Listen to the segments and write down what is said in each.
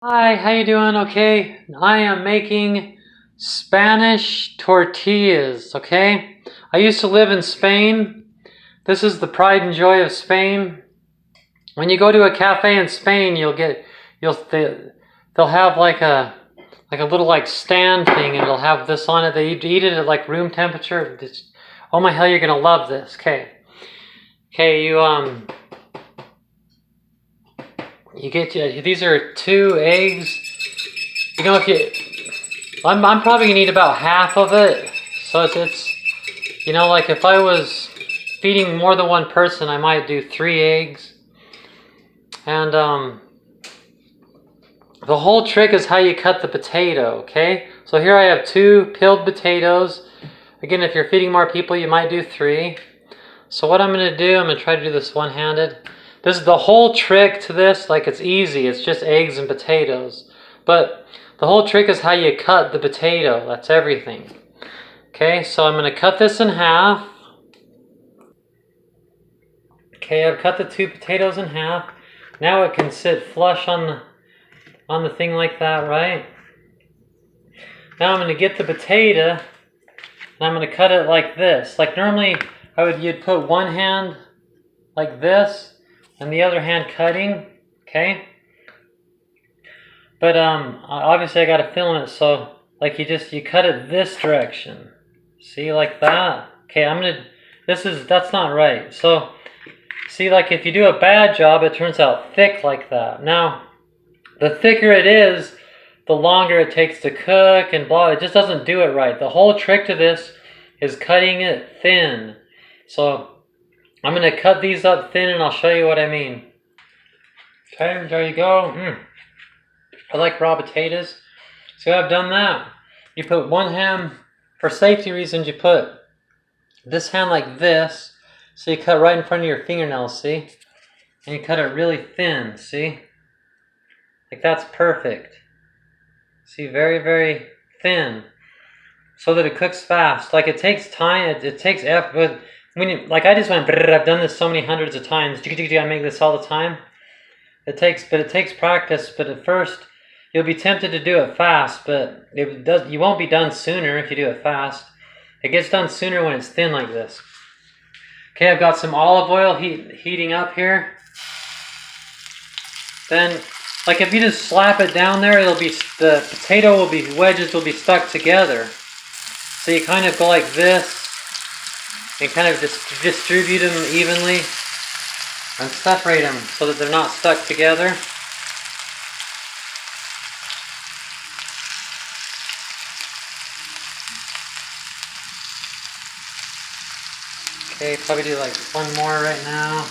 Hi, how you doing? Okay, I am making Spanish tortillas, okay? I used to live in Spain. This is the pride and joy of Spain. When you go to a cafe in Spain, they'll have like a little like stand thing, and it'll have this on it. They eat it at like room temperature. Oh my hell, you're gonna love this. Okay, you get these are 2 eggs. You know, I'm probably gonna eat about half of it. So like if I was feeding more than one person, I might do 3 eggs. And the whole trick is how you cut the potato. Okay, so here I have 2 peeled potatoes. Again, if you're feeding more people, you might do 3. So what I'm gonna do, I'm gonna try to do this one-handed. This is the whole trick to this. Like, it's easy. It's just eggs and potatoes. But the whole trick is how you cut the potato. That's everything. Okay, so I'm going to cut this in half. Okay, I've cut the 2 potatoes in half. Now it can sit flush on the thing like that, right? Now I'm going to get the potato and I'm going to cut it like this. Like normally you'd put one hand like this and the other hand cutting, okay? But obviously I gotta film it, so like you cut it this direction. See, like that? Okay, that's not right. So see, like if you do a bad job, it turns out thick like that. Now, the thicker it is, the longer it takes to cook and blah, it just doesn't do it right. The whole trick to this is cutting it thin. So I'm going to cut these up thin and I'll show you what I mean. Okay, there you go. I like raw potatoes. So I've done that. You put one hand, for safety reasons, you put this hand like this. So you cut right in front of your fingernails, see? And you cut it really thin, see? Like that's perfect. See, very, very thin. So that it cooks fast. Like it takes time, it takes effort, but like I just went, I've done this so many hundreds of times. I make this all the time. It takes practice. But at first, you'll be tempted to do it fast. But you won't be done sooner if you do it fast. It gets done sooner when it's thin like this. Okay, I've got some olive oil heating up here. Then, like if you just slap it down there, the potato wedges will be stuck together. So you kind of go like this. And kind of just distribute them evenly and separate them so that they're not stuck together. Okay, probably do like one more right now.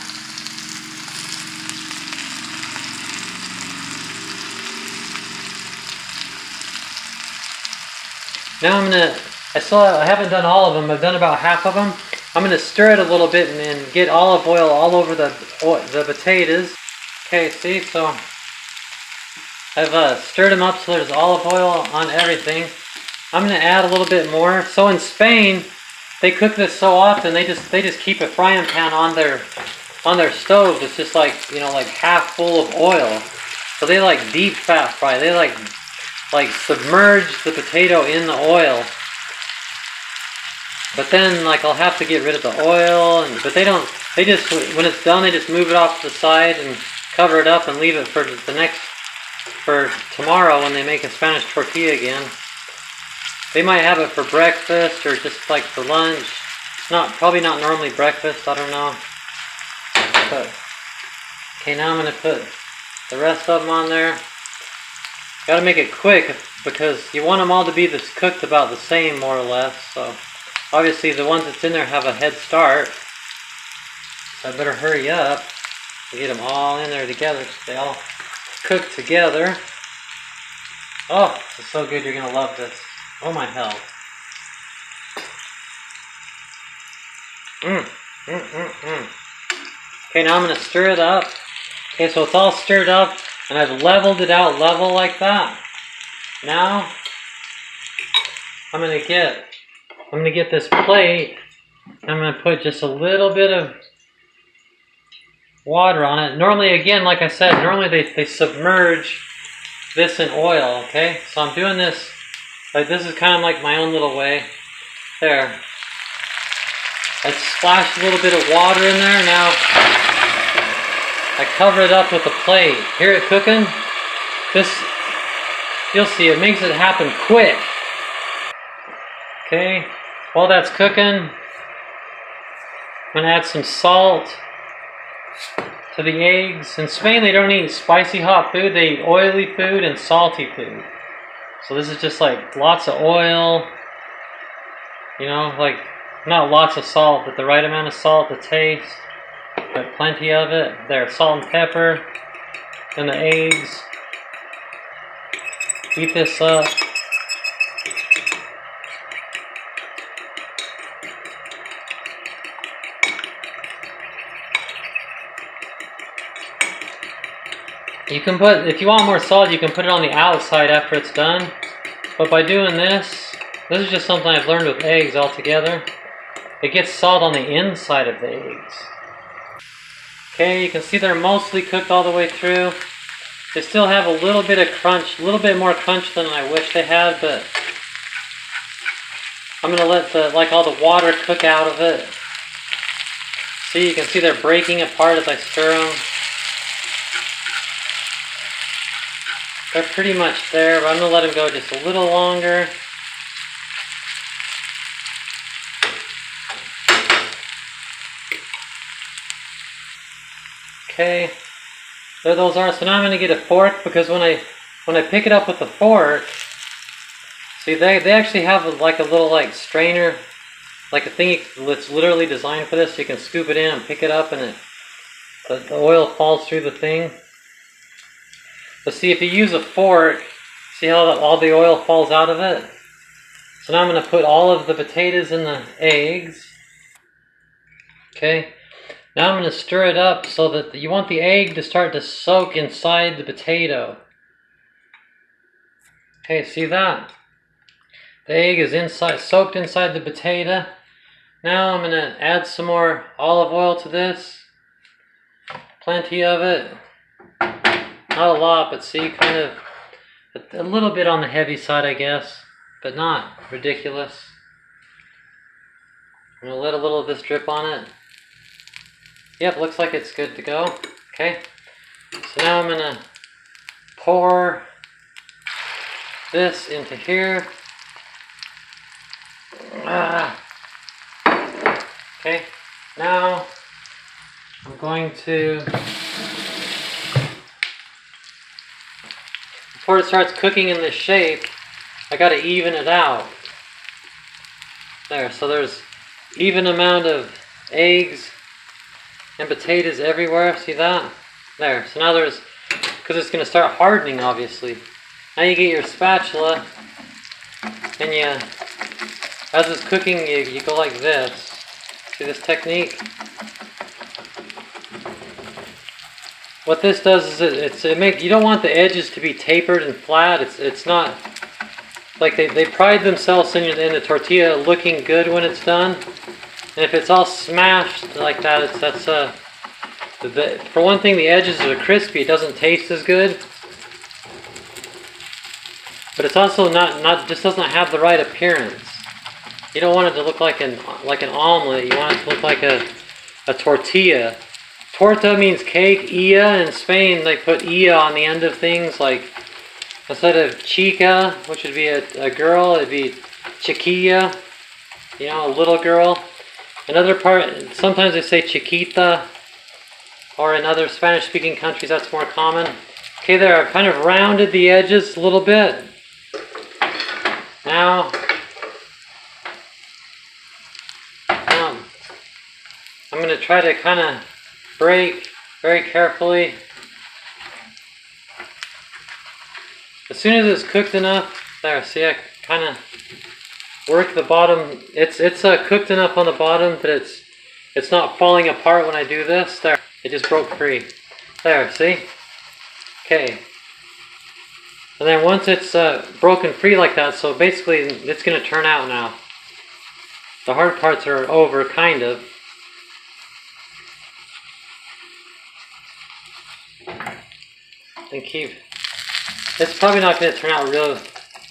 Now I haven't done all of them. I've done about half of them. I'm going to stir it a little bit and get olive oil all over the potatoes. Okay, see, so I've stirred them up so there's olive oil on everything. I'm going to add a little bit more. So in Spain, they cook this so often, they just keep a frying pan on their stove. It's just like, like half full of oil. So they like deep fat fry. They like submerge the potato in the oil. But then, like, I'll have to get rid of the oil, but when it's done, they just move it off to the side and cover it up and leave it for tomorrow when they make a Spanish tortilla again. They might have it for breakfast or just like for lunch. Probably not normally breakfast, I don't know. But, okay, now I'm going to put the rest of them on there. Gotta make it quick because you want them all to be cooked about the same, more or less, so. Obviously, the ones that's in there have a head start, so I better hurry up and get them all in there together so they all cook together. Oh, this is so good, you're going to love this. Oh my hell. Okay, now I'm going to stir it up. Okay, so it's all stirred up, and I've leveled it out level like that. Now, I'm going to get this plate. I'm going to put just a little bit of water on it. Normally, again, like I said, normally they submerge this in oil, okay? So I'm doing this, like this is kind of like my own little way. There. I splashed a little bit of water in there. Now I cover it up with a plate. Hear it cooking? This, you'll see, it makes it happen quick. Okay, while that's cooking, I'm gonna add some salt to the eggs. In Spain, they don't eat spicy hot food. They eat oily food and salty food. So this is just like lots of oil, you know, like not lots of salt, but the right amount of salt to taste, but plenty of it. There, salt and pepper, and the eggs. Beat this up. You can put, if you want more salt, you can put it on the outside after it's done. But by doing this is just something I've learned with eggs altogether. It gets salt on the inside of the eggs. Okay, you can see they're mostly cooked all the way through. They still have a little bit of crunch, a little bit more crunch than I wish they had, but I'm gonna let all the water cook out of it. See, you can see they're breaking apart as I stir them. They're pretty much there, but I'm going to let them go just a little longer. Okay, there those are. So now I'm going to get a fork, because when I pick it up with the fork, see they actually have like a little like strainer, like a thing that's literally designed for this. You can scoop it in and pick it up, and the oil falls through the thing. But see, if you use a fork, see how all the oil falls out of it? So now I'm going to put all of the potatoes in the eggs. Okay, now I'm going to stir it up so that you want the egg to start to soak inside the potato. Okay, see that? The egg is soaked inside the potato. Now I'm going to add some more olive oil to this. Plenty of it. Not a lot, but see, kind of a little bit on the heavy side, I guess, but not ridiculous. I'm going to let a little of this drip on it. Yep, looks like it's good to go. Okay, so now I'm going to pour this into here. Okay, now I'm going to, before it starts cooking in this shape, I got to even it out. There, so there's even amount of eggs and potatoes everywhere. See that? There. So now there's, because it's going to start hardening, obviously. Now you get your spatula, and you, as it's cooking, you go like this. See this technique? What this does is you don't want the edges to be tapered and flat. It's not like they pride themselves in the tortilla looking good when it's done. And if it's all smashed like that, for one thing, the edges are crispy. It doesn't taste as good. But it's also just doesn't have the right appearance. You don't want it to look like an omelet. You want it to look like a tortilla. Torta means cake. Ia in Spain, they put ia on the end of things, like instead of chica, which would be a girl, it'd be chiquilla, you know, a little girl. Another part, sometimes they say chiquita, or in other Spanish-speaking countries that's more common. Okay, there, I've kind of rounded the edges a little bit. Now I'm going to try to kind of break very carefully. As soon as it's cooked enough, there, see, I kind of work the bottom. It's cooked enough on the bottom that it's not falling apart when I do this. There, it just broke free. There, see? Okay. And then once it's broken free like that, so basically it's going to turn out now. The hard parts are over, kind of. And keep It's probably not going to turn out real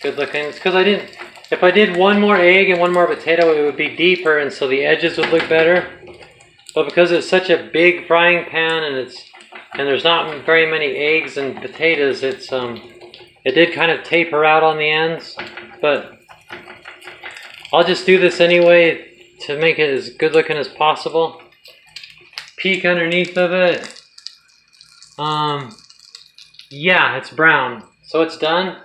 good looking. It's because I didn't, if I did one more egg and one more potato, it would be deeper and so the edges would look better. But because it's such a big frying pan and there's not very many eggs and potatoes, it did kind of taper out on the ends. But I'll just do this anyway to make it as good looking as possible. Peek underneath of it. Yeah, it's brown. So it's done.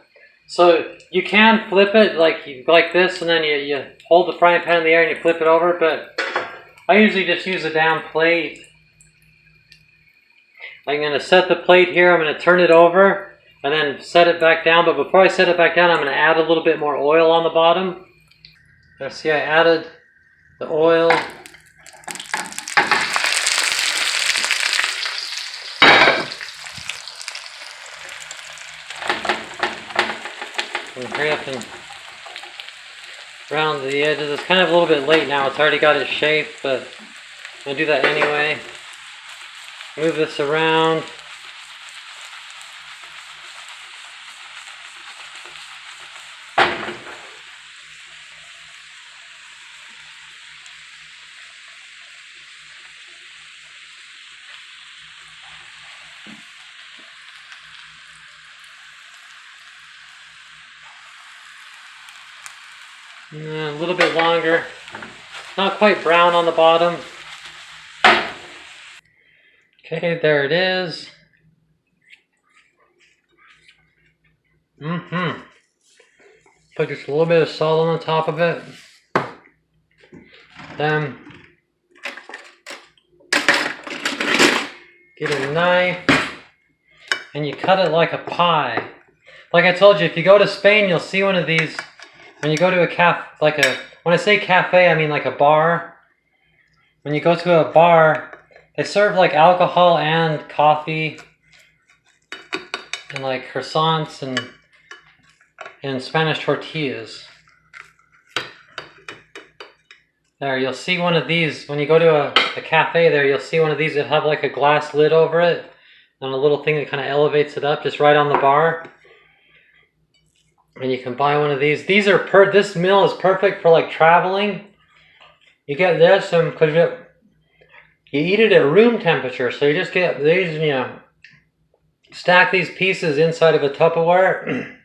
So you can flip it like this, and then you hold the frying pan in the air and you flip it over, but I usually just use a damn plate. I'm going to set the plate here, I'm going to turn it over, and then set it back down, but before I set it back down, I'm going to add a little bit more oil on the bottom. Now see, I added the oil. And hurry up and round the edges. It's kind of a little bit late now. It's already got its shape, but I'm going to do that anyway. Move this around. A little bit longer. Not quite brown on the bottom. Okay, there it is. Put just a little bit of salt on the top of it. Then get a knife and you cut it like a pie. Like I told you, if you go to Spain, you'll see one of these. When you go to a cafe, when I say cafe, I mean like a bar. When you go to a bar, they serve like alcohol and coffee and like croissants and Spanish tortillas. There, you'll see one of these. When you go to a cafe there, you'll see one of these that have like a glass lid over it and a little thing that kind of elevates it up just right on the bar. And you can buy one of these. These are this meal is perfect for like traveling. You get this and because you eat it at room temperature, so you just get these and you stack these pieces inside of a Tupperware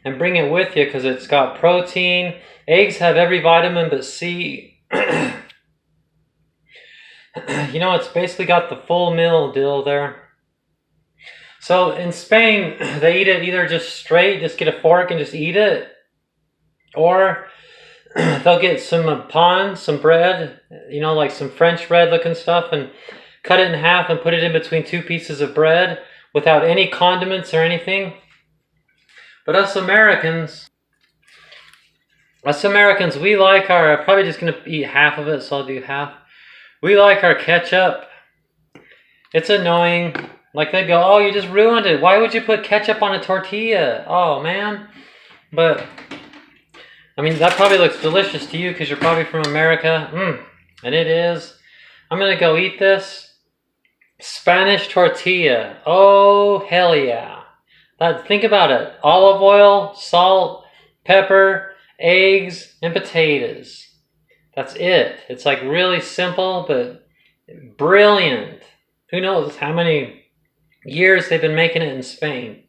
and bring it with you because it's got protein. Eggs have every vitamin but C. You know, it's basically got the full meal deal there. So in Spain, they eat it either just straight, just get a fork and just eat it, or they'll get some pan, some bread, you know, like some French bread looking stuff, and cut it in half and put it in between two pieces of bread without any condiments or anything. But us Americans, we like our, I'm probably just going to eat half of it, so I'll do half. We like our ketchup. It's annoying. Like they go, oh, you just ruined it. Why would you put ketchup on a tortilla? Oh, man. But, I mean, that probably looks delicious to you because you're probably from America. And it is. I'm going to go eat this Spanish tortilla. Oh, hell yeah. Think about it. Olive oil, salt, pepper, eggs, and potatoes. That's it. It's like really simple, but brilliant. Who knows how many years they've been making it in Spain.